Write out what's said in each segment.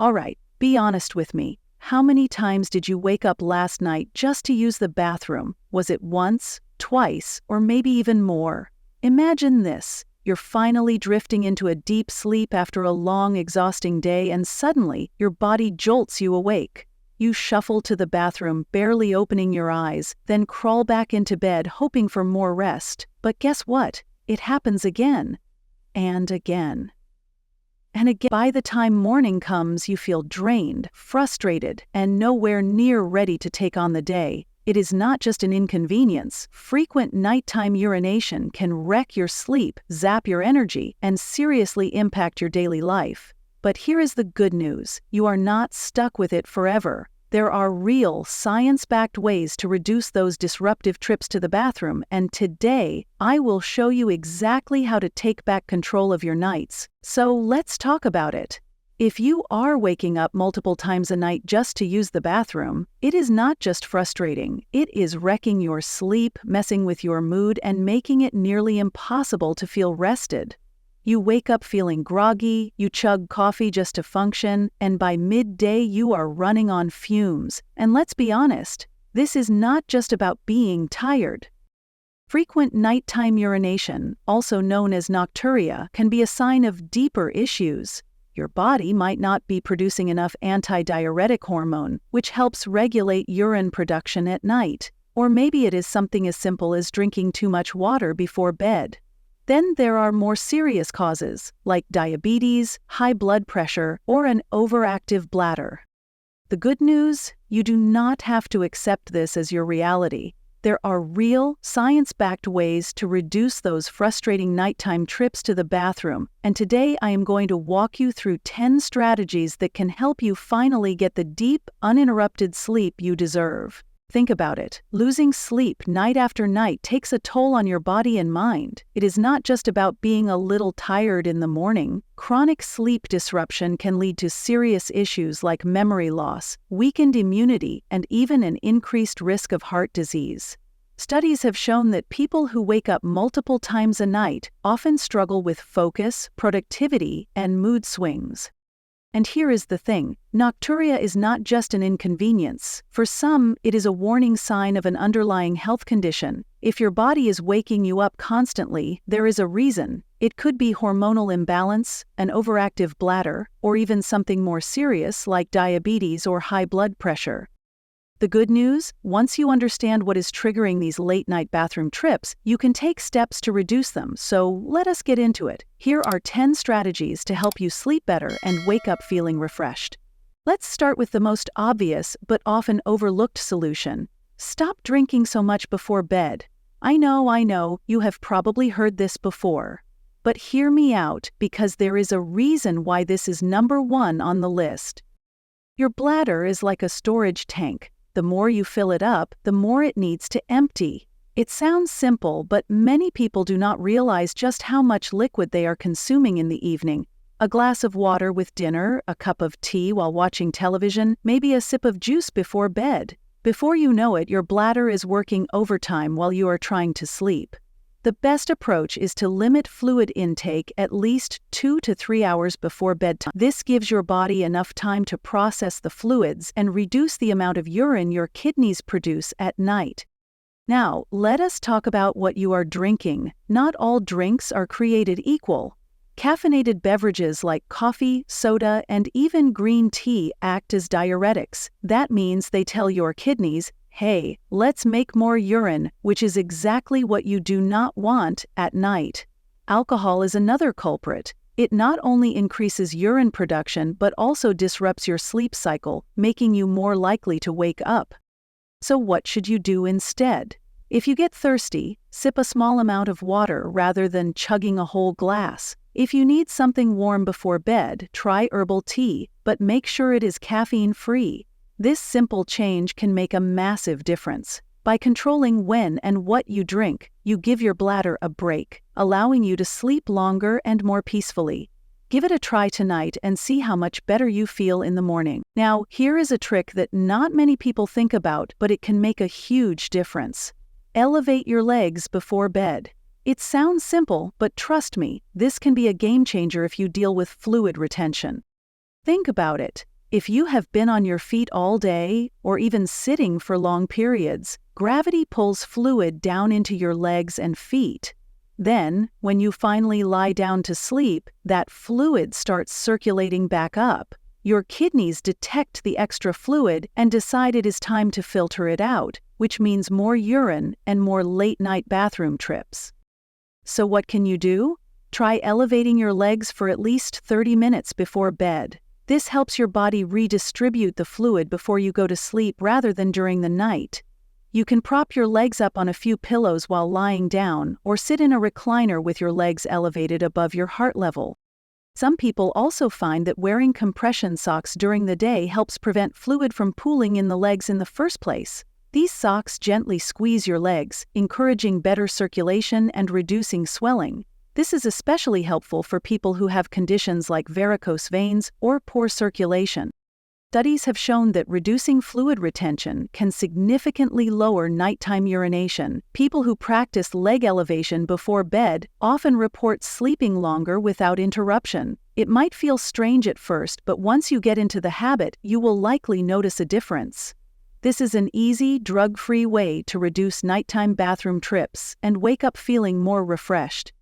Alright, be honest with me. How many times did you wake up last night just to use the bathroom? Was it once, twice, or maybe even more? Imagine this. You're finally drifting into a deep sleep after a long, exhausting day, and suddenly, your body jolts you awake. You shuffle to the bathroom, barely opening your eyes, then crawl back into bed hoping for more rest. But guess what? It happens again. And again. And again. By the time morning comes, you feel drained, frustrated, and nowhere near ready to take on the day. It is not just an inconvenience. Frequent nighttime urination can wreck your sleep, zap your energy, and seriously impact your daily life. But here is the good news. You are not stuck with it forever. There are real, science-backed ways to reduce those disruptive trips to the bathroom, and today, I will show you exactly how to take back control of your nights. So let's talk about it. If you are waking up multiple times a night just to use the bathroom, it is not just frustrating. It is wrecking your sleep, messing with your mood, and making it nearly impossible to feel rested. You wake up feeling groggy, you chug coffee just to function, and by midday you are running on fumes. And let's be honest, this is not just about being tired. Frequent nighttime urination, also known as nocturia, can be a sign of deeper issues. Your body might not be producing enough antidiuretic hormone, which helps regulate urine production at night. Or maybe it is something as simple as drinking too much water before bed. Then there are more serious causes, like diabetes, high blood pressure, or an overactive bladder. The good news? You do not have to accept this as your reality. There are real, science-backed ways to reduce those frustrating nighttime trips to the bathroom, and today I am going to walk you through 10 strategies that can help you finally get the deep, uninterrupted sleep you deserve. Think about it. Losing sleep night after night takes a toll on your body and mind. It is not just about being a little tired in the morning. Chronic sleep disruption can lead to serious issues like memory loss, weakened immunity, and even an increased risk of heart disease. Studies have shown that people who wake up multiple times a night often struggle with focus, productivity, and mood swings. And here is the thing, nocturia is not just an inconvenience. For some, it is a warning sign of an underlying health condition. If your body is waking you up constantly, there is a reason. It could be hormonal imbalance, an overactive bladder, or even something more serious like diabetes or high blood pressure. The good news? Once you understand what is triggering these late-night bathroom trips, you can take steps to reduce them, so let us get into it. Here are 10 strategies to help you sleep better and wake up feeling refreshed. Let's start with the most obvious but often overlooked solution. Stop drinking so much before bed. I know, you have probably heard this before. But hear me out, because there is a reason why this is number 1 on the list. Your bladder is like a storage tank. The more you fill it up, the more it needs to empty. It sounds simple, but many people do not realize just how much liquid they are consuming in the evening. A glass of water with dinner, a cup of tea while watching television, maybe a sip of juice before bed. Before you know it, your bladder is working overtime while you are trying to sleep. The best approach is to limit fluid intake at least 2 to 3 hours before bedtime. This gives your body enough time to process the fluids and reduce the amount of urine your kidneys produce at night. Now, let us talk about what you are drinking. Not all drinks are created equal. Caffeinated beverages like coffee, soda, and even green tea act as diuretics. That means they tell your kidneys, hey, let's make more urine, which is exactly what you do not want at night. Alcohol is another culprit. It not only increases urine production but also disrupts your sleep cycle, making you more likely to wake up. So what should you do instead? If you get thirsty, sip a small amount of water rather than chugging a whole glass. If you need something warm before bed, try herbal tea, but make sure it is caffeine-free. This simple change can make a massive difference. By controlling when and what you drink, you give your bladder a break, allowing you to sleep longer and more peacefully. Give it a try tonight and see how much better you feel in the morning. Now, here is a trick that not many people think about, but it can make a huge difference. Elevate your legs before bed. It sounds simple, but trust me, this can be a game changer if you deal with fluid retention. Think about it. If you have been on your feet all day, or even sitting for long periods, gravity pulls fluid down into your legs and feet. Then, when you finally lie down to sleep, that fluid starts circulating back up. Your kidneys detect the extra fluid and decide it is time to filter it out, which means more urine and more late-night bathroom trips. So what can you do? Try elevating your legs for at least 30 minutes before bed. This helps your body redistribute the fluid before you go to sleep rather than during the night. You can prop your legs up on a few pillows while lying down, or sit in a recliner with your legs elevated above your heart level. Some people also find that wearing compression socks during the day helps prevent fluid from pooling in the legs in the first place. These socks gently squeeze your legs, encouraging better circulation and reducing swelling. This is especially helpful for people who have conditions like varicose veins or poor circulation. Studies have shown that reducing fluid retention can significantly lower nighttime urination. People who practice leg elevation before bed often report sleeping longer without interruption. It might feel strange at first, but once you get into the habit, you will likely notice a difference. This is an easy, drug-free way to reduce nighttime bathroom trips and wake up feeling more refreshed.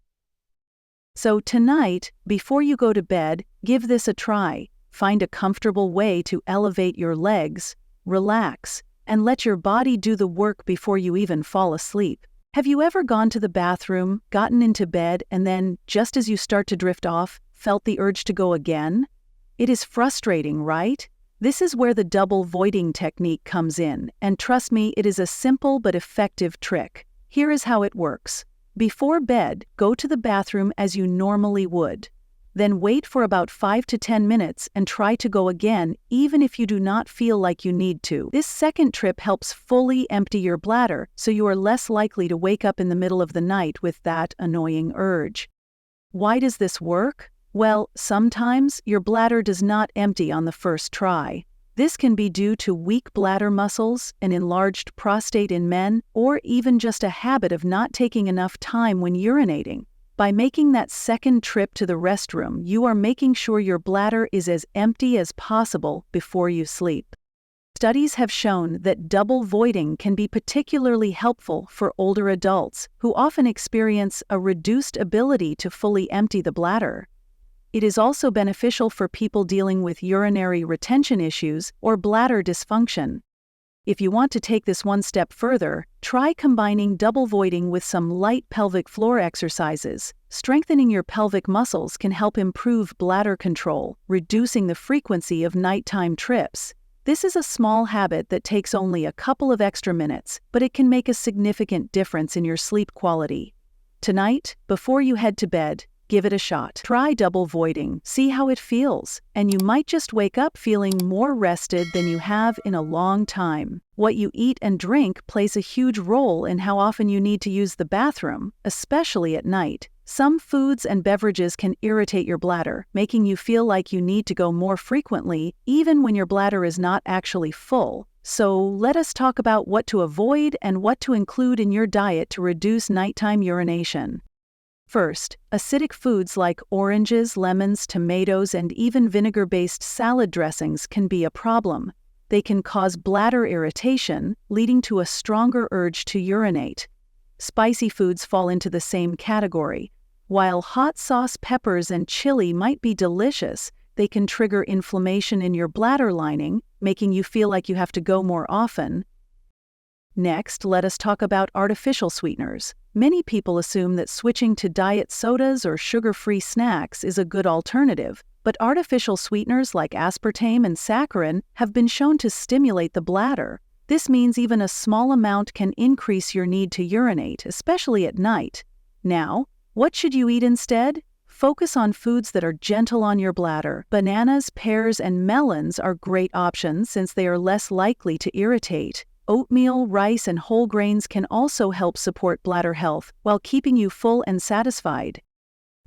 So tonight, before you go to bed, give this a try. Find a comfortable way to elevate your legs, relax, and let your body do the work before you even fall asleep. Have you ever gone to the bathroom, gotten into bed, and then, just as you start to drift off, felt the urge to go again? It is frustrating, right? This is where the double voiding technique comes in, and trust me, it is a simple but effective trick. Here is how it works. Before bed, go to the bathroom as you normally would. Then wait for about 5 to 10 minutes and try to go again, even if you do not feel like you need to. This second trip helps fully empty your bladder, so you are less likely to wake up in the middle of the night with that annoying urge. Why does this work? Well, sometimes your bladder does not empty on the first try. This can be due to weak bladder muscles, an enlarged prostate in men, or even just a habit of not taking enough time when urinating. By making that second trip to the restroom, you are making sure your bladder is as empty as possible before you sleep. Studies have shown that double voiding can be particularly helpful for older adults who often experience a reduced ability to fully empty the bladder. It is also beneficial for people dealing with urinary retention issues or bladder dysfunction. If you want to take this one step further, try combining double voiding with some light pelvic floor exercises. Strengthening your pelvic muscles can help improve bladder control, reducing the frequency of nighttime trips. This is a small habit that takes only a couple of extra minutes, but it can make a significant difference in your sleep quality. Tonight, before you head to bed, give it a shot. Try double voiding, see how it feels, and you might just wake up feeling more rested than you have in a long time. What you eat and drink plays a huge role in how often you need to use the bathroom, especially at night. Some foods and beverages can irritate your bladder, making you feel like you need to go more frequently, even when your bladder is not actually full. So let us talk about what to avoid and what to include in your diet to reduce nighttime urination. First, acidic foods like oranges, lemons, tomatoes, and even vinegar-based salad dressings can be a problem. They can cause bladder irritation, leading to a stronger urge to urinate. Spicy foods fall into the same category. While hot sauce, peppers, and chili might be delicious, they can trigger inflammation in your bladder lining, making you feel like you have to go more often. Next, let us talk about artificial sweeteners. Many people assume that switching to diet sodas or sugar-free snacks is a good alternative, but artificial sweeteners like aspartame and saccharin have been shown to stimulate the bladder. This means even a small amount can increase your need to urinate, especially at night. Now, what should you eat instead? Focus on foods that are gentle on your bladder. Bananas, pears, and melons are great options since they are less likely to irritate. Oatmeal, rice, and whole grains can also help support bladder health while keeping you full and satisfied.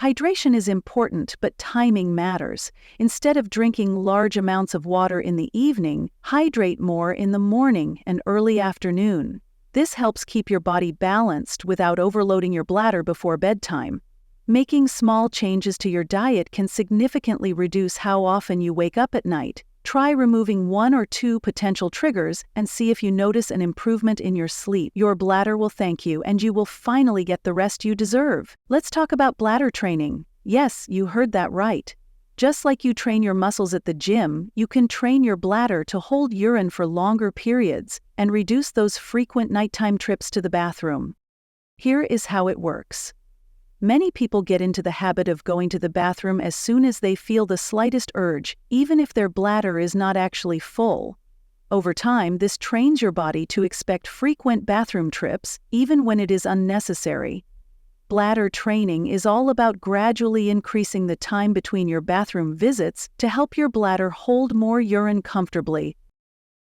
Hydration is important, but timing matters. Instead of drinking large amounts of water in the evening, hydrate more in the morning and early afternoon. This helps keep your body balanced without overloading your bladder before bedtime. Making small changes to your diet can significantly reduce how often you wake up at night. Try removing 1 or 2 potential triggers and see if you notice an improvement in your sleep. Your bladder will thank you, and you will finally get the rest you deserve. Let's talk about bladder training. Yes, you heard that right. Just like you train your muscles at the gym, you can train your bladder to hold urine for longer periods and reduce those frequent nighttime trips to the bathroom. Here is how it works. Many people get into the habit of going to the bathroom as soon as they feel the slightest urge, even if their bladder is not actually full. Over time, this trains your body to expect frequent bathroom trips, even when it is unnecessary. Bladder training is all about gradually increasing the time between your bathroom visits to help your bladder hold more urine comfortably.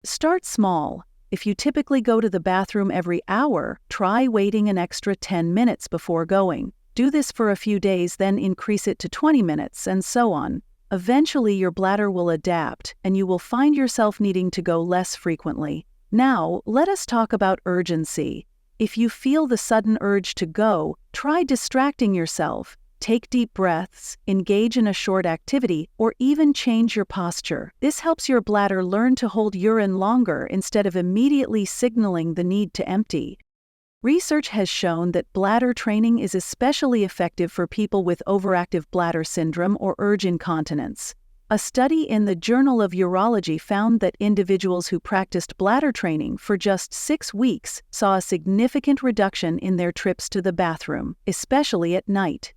Start small. If you typically go to the bathroom every hour, try waiting an extra 10 minutes before going. Do this for a few days, then increase it to 20 minutes, and so on. Eventually, your bladder will adapt, and you will find yourself needing to go less frequently. Now, let us talk about urgency. If you feel the sudden urge to go, try distracting yourself. Take deep breaths, engage in a short activity, or even change your posture. This helps your bladder learn to hold urine longer instead of immediately signaling the need to empty. Research has shown that bladder training is especially effective for people with overactive bladder syndrome or urge incontinence. A study in the Journal of Urology found that individuals who practiced bladder training for just 6 weeks saw a significant reduction in their trips to the bathroom, especially at night.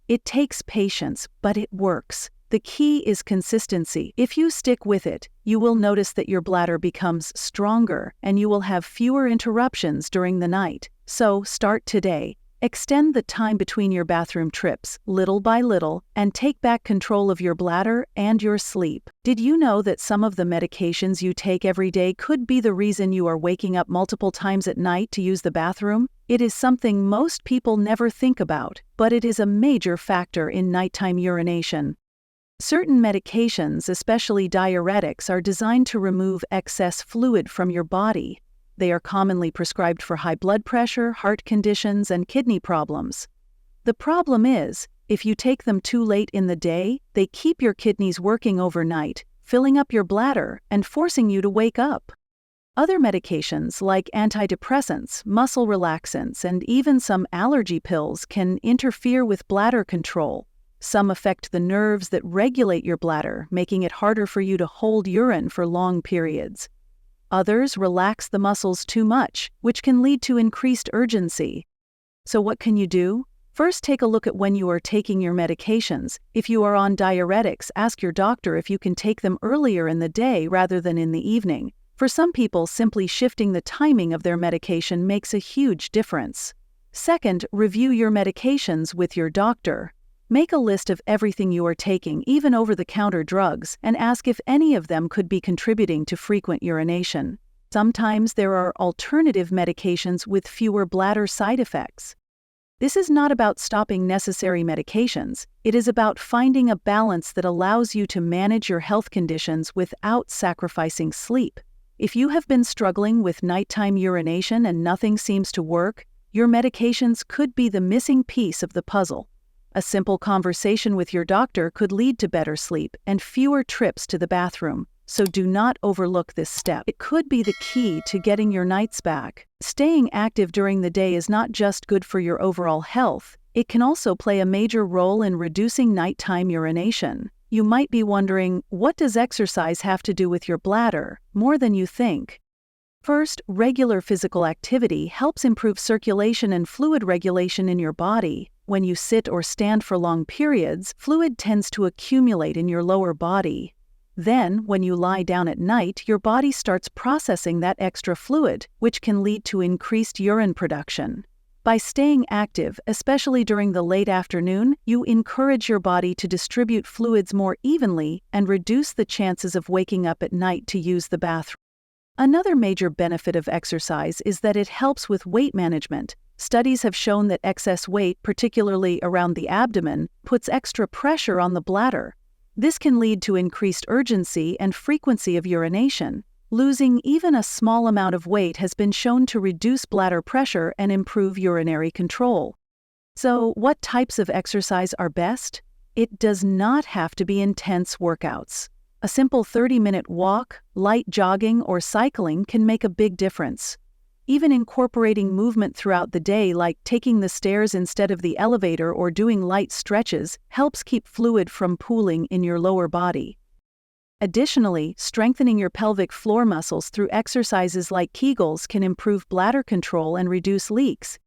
It takes patience, but it works. The key is consistency. If you stick with it, you will notice that your bladder becomes stronger and you will have fewer interruptions during the night. So, start today. Extend the time between your bathroom trips, little by little, and take back control of your bladder and your sleep. Did you know that some of the medications you take every day could be the reason you are waking up multiple times at night to use the bathroom? It is something most people never think about, but it is a major factor in nighttime urination. Certain medications, especially diuretics, are designed to remove excess fluid from your body. They are commonly prescribed for high blood pressure, heart conditions, and kidney problems. The problem is, if you take them too late in the day, they keep your kidneys working overnight, filling up your bladder and forcing you to wake up. Other medications like antidepressants, muscle relaxants, and even some allergy pills can interfere with bladder control. Some affect the nerves that regulate your bladder, making it harder for you to hold urine for long periods. Others relax the muscles too much, which can lead to increased urgency. So what can you do? First, take a look at when you are taking your medications. If you are on diuretics, ask your doctor if you can take them earlier in the day rather than in the evening. For some people, simply shifting the timing of their medication makes a huge difference. Second, review your medications with your doctor. Make a list of everything you are taking, even over-the-counter drugs, and ask if any of them could be contributing to frequent urination. Sometimes there are alternative medications with fewer bladder side effects. This is not about stopping necessary medications. It is about finding a balance that allows you to manage your health conditions without sacrificing sleep. If you have been struggling with nighttime urination and nothing seems to work, your medications could be the missing piece of the puzzle. A simple conversation with your doctor could lead to better sleep and fewer trips to the bathroom, so do not overlook this step. It could be the key to getting your nights back. Staying active during the day is not just good for your overall health, it can also play a major role in reducing nighttime urination. You might be wondering, what does exercise have to do with your bladder? More than you think. First, regular physical activity helps improve circulation and fluid regulation in your body. When you sit or stand for long periods, fluid tends to accumulate in your lower body. Then, when you lie down at night, your body starts processing that extra fluid, which can lead to increased urine production. By staying active, especially during the late afternoon, you encourage your body to distribute fluids more evenly and reduce the chances of waking up at night to use the bathroom. Another major benefit of exercise is that it helps with weight management. Studies have shown that excess weight, particularly around the abdomen, puts extra pressure on the bladder. This can lead to increased urgency and frequency of urination. Losing even a small amount of weight has been shown to reduce bladder pressure and improve urinary control. So, what types of exercise are best? It does not have to be intense workouts. A simple 30-minute walk, light jogging, or cycling can make a big difference. Even incorporating movement throughout the day, like taking the stairs instead of the elevator or doing light stretches, helps keep fluid from pooling in your lower body. Additionally, strengthening your pelvic floor muscles through exercises like Kegels can improve bladder control and reduce leaks.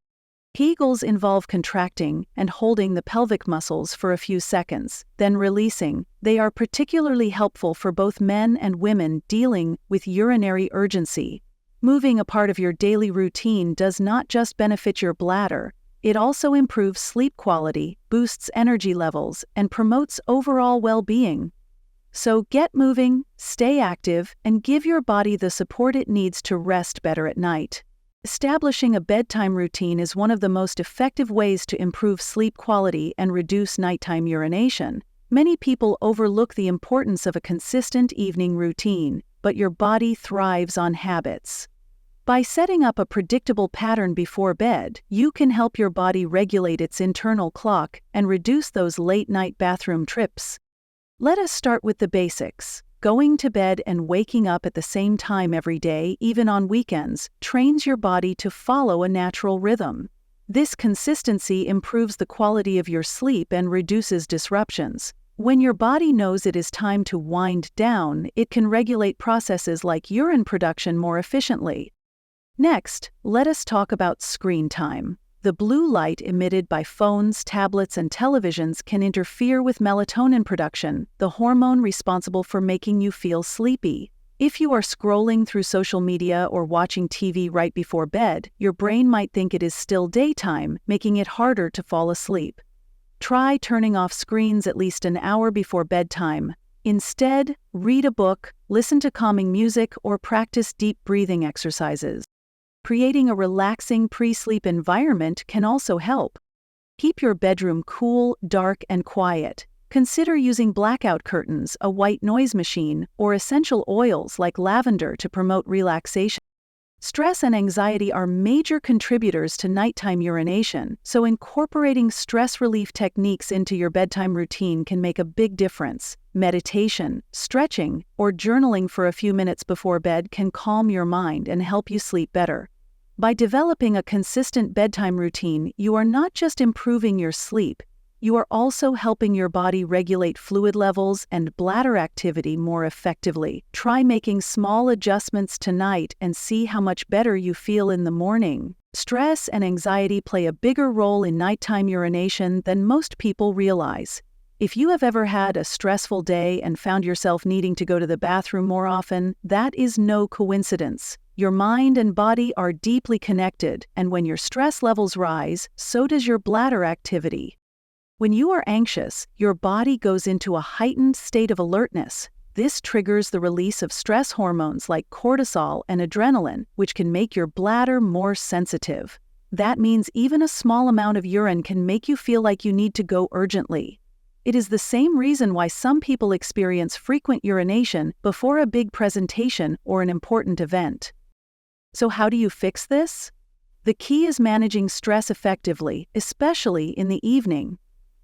Kegels involve contracting and holding the pelvic muscles for a few seconds, then releasing. They are particularly helpful for both men and women dealing with urinary urgency. Moving a part of your daily routine does not just benefit your bladder, it also improves sleep quality, boosts energy levels, and promotes overall well-being. So get moving, stay active, and give your body the support it needs to rest better at night. Establishing a bedtime routine is one of the most effective ways to improve sleep quality and reduce nighttime urination. Many people overlook the importance of a consistent evening routine, but your body thrives on habits. By setting up a predictable pattern before bed, you can help your body regulate its internal clock and reduce those late-night bathroom trips. Let us start with the basics. Going to bed and waking up at the same time every day, even on weekends, trains your body to follow a natural rhythm. This consistency improves the quality of your sleep and reduces disruptions. When your body knows it is time to wind down, it can regulate processes like urine production more efficiently. Next, let us talk about screen time. The blue light emitted by phones, tablets, and televisions can interfere with melatonin production, the hormone responsible for making you feel sleepy. If you are scrolling through social media or watching TV right before bed, your brain might think it is still daytime, making it harder to fall asleep. Try turning off screens at least an hour before bedtime. Instead, read a book, listen to calming music, or practice deep breathing exercises. Creating a relaxing pre-sleep environment can also help. Keep your bedroom cool, dark, and quiet. Consider using blackout curtains, a white noise machine, or essential oils like lavender to promote relaxation. Stress and anxiety are major contributors to nighttime urination, so incorporating stress relief techniques into your bedtime routine can make a big difference. Meditation, stretching, or journaling for a few minutes before bed can calm your mind and help you sleep better. By developing a consistent bedtime routine, you are not just improving your sleep, you are also helping your body regulate fluid levels and bladder activity more effectively. Try making small adjustments tonight and see how much better you feel in the morning. Stress and anxiety play a bigger role in nighttime urination than most people realize. If you have ever had a stressful day and found yourself needing to go to the bathroom more often, that is no coincidence. Your mind and body are deeply connected, and when your stress levels rise, so does your bladder activity. When you are anxious, your body goes into a heightened state of alertness. This triggers the release of stress hormones like cortisol and adrenaline, which can make your bladder more sensitive. That means even a small amount of urine can make you feel like you need to go urgently. It is the same reason why some people experience frequent urination before a big presentation or an important event. So how do you fix this? The key is managing stress effectively, especially in the evening.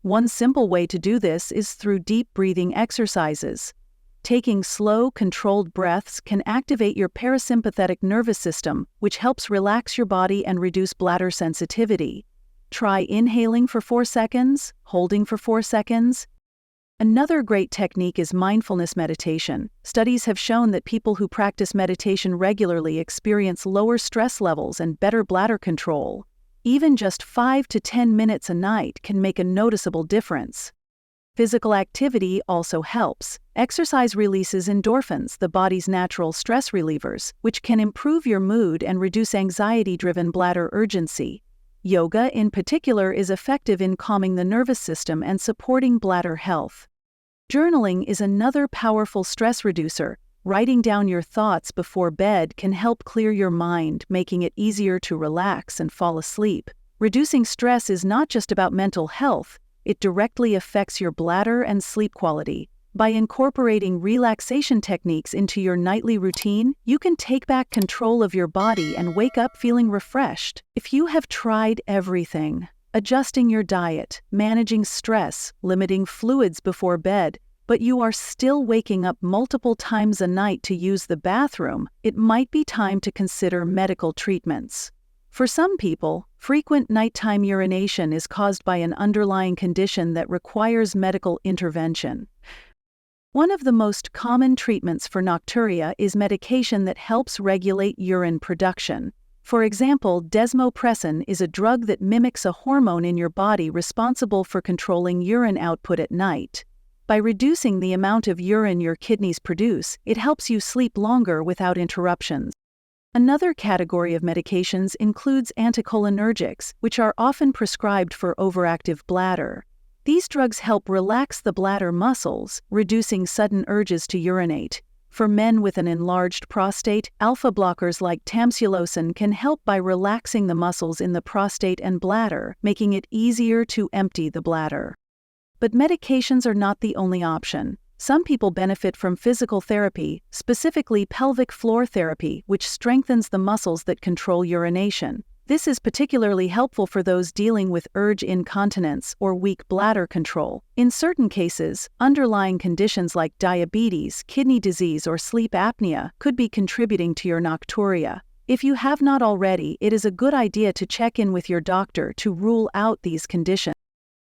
One simple way to do this is through deep breathing exercises. Taking slow, controlled breaths can activate your parasympathetic nervous system, which helps relax your body and reduce bladder sensitivity. Try inhaling for 4 seconds, holding for 4 seconds. Another great technique is mindfulness meditation. Studies have shown that people who practice meditation regularly experience lower stress levels and better bladder control. Even just 5 to 10 minutes a night can make a noticeable difference. Physical activity also helps. Exercise releases endorphins, the body's natural stress relievers, which can improve your mood and reduce anxiety-driven bladder urgency. Yoga, in particular, is effective in calming the nervous system and supporting bladder health. Journaling is another powerful stress reducer. Writing down your thoughts before bed can help clear your mind, making it easier to relax and fall asleep. Reducing stress is not just about mental health, it directly affects your bladder and sleep quality. By incorporating relaxation techniques into your nightly routine, you can take back control of your body and wake up feeling refreshed. If you have tried everything, adjusting your diet, managing stress, limiting fluids before bed, but you are still waking up multiple times a night to use the bathroom, it might be time to consider medical treatments. For some people, frequent nighttime urination is caused by an underlying condition that requires medical intervention. One of the most common treatments for nocturia is medication that helps regulate urine production. For example, desmopressin is a drug that mimics a hormone in your body responsible for controlling urine output at night. By reducing the amount of urine your kidneys produce, it helps you sleep longer without interruptions. Another category of medications includes anticholinergics, which are often prescribed for overactive bladder. These drugs help relax the bladder muscles, reducing sudden urges to urinate. For men with an enlarged prostate, alpha blockers like tamsulosin can help by relaxing the muscles in the prostate and bladder, making it easier to empty the bladder. But medications are not the only option. Some people benefit from physical therapy, specifically pelvic floor therapy, which strengthens the muscles that control urination. This is particularly helpful for those dealing with urge incontinence or weak bladder control. In certain cases, underlying conditions like diabetes, kidney disease, or sleep apnea could be contributing to your nocturia. If you have not already, it is a good idea to check in with your doctor to rule out these conditions.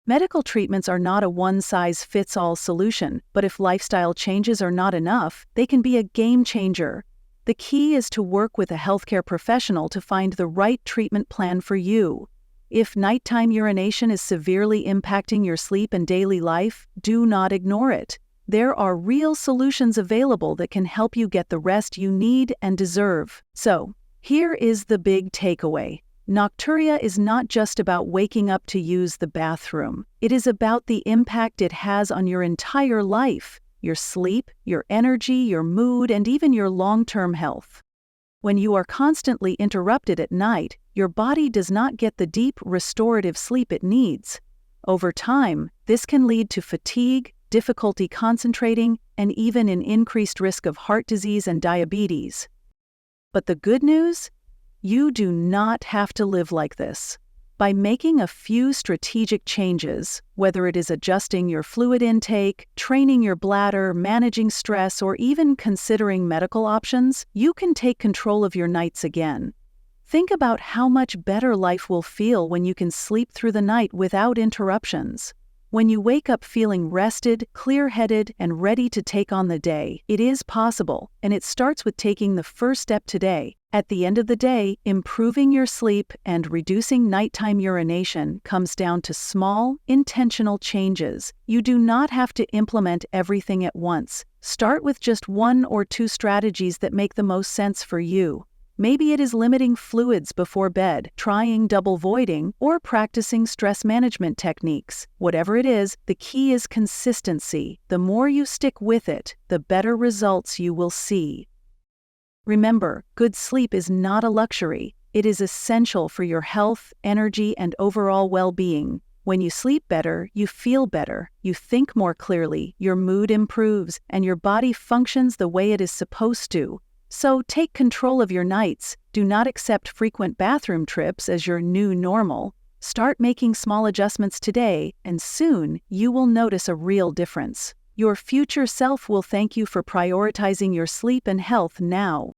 Medical treatments are not a one-size-fits-all solution, but if lifestyle changes are not enough, they can be a game changer. The key is to work with a healthcare professional to find the right treatment plan for you. If nighttime urination is severely impacting your sleep and daily life, do not ignore it. There are real solutions available that can help you get the rest you need and deserve. So, here is the big takeaway. Nocturia is not just about waking up to use the bathroom. It is about the impact it has on your entire life. Your sleep, your energy, your mood, and even your long-term health. When you are constantly interrupted at night, your body does not get the deep, restorative sleep it needs. Over time, this can lead to fatigue, difficulty concentrating, and even an increased risk of heart disease and diabetes. But the good news? You do not have to live like this. By making a few strategic changes, whether it is adjusting your fluid intake, training your bladder, managing stress, or even considering medical options, you can take control of your nights again. Think about how much better life will feel when you can sleep through the night without interruptions. When you wake up feeling rested, clear-headed, and ready to take on the day, it is possible, and it starts with taking the first step today. At the end of the day, improving your sleep and reducing nighttime urination comes down to small, intentional changes. You do not have to implement everything at once. Start with just one or two strategies that make the most sense for you. Maybe it is limiting fluids before bed, trying double voiding, or practicing stress management techniques. Whatever it is, the key is consistency. The more you stick with it, the better results you will see. Remember, good sleep is not a luxury. It is essential for your health, energy, and overall well-being. When you sleep better, you feel better, you think more clearly, your mood improves, and your body functions the way it is supposed to. So take control of your nights. Do not accept frequent bathroom trips as your new normal. Start making small adjustments today, and soon you will notice a real difference. Your future self will thank you for prioritizing your sleep and health now.